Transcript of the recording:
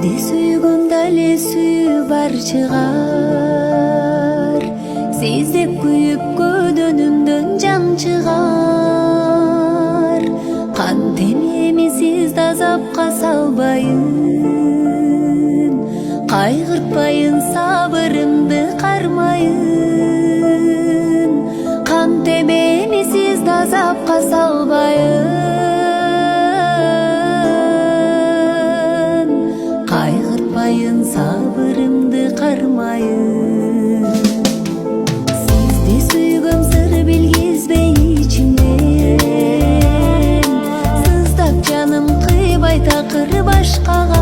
Сизди сүйгөн дале сүйүү бар чыгар, сиздеп күйүп көдөнүмдөн жан чыгар. Кантем эми сизди азапка салбайын, кайгыртпайын, сабырымды кармайын. Кантем эми сизди азапка салбайын, кайгыртпайын, сабырымды кармайын. Сизди сүйгөм сыр билгизбей ичимден, сыздап жаным кыйбай такыр башкага.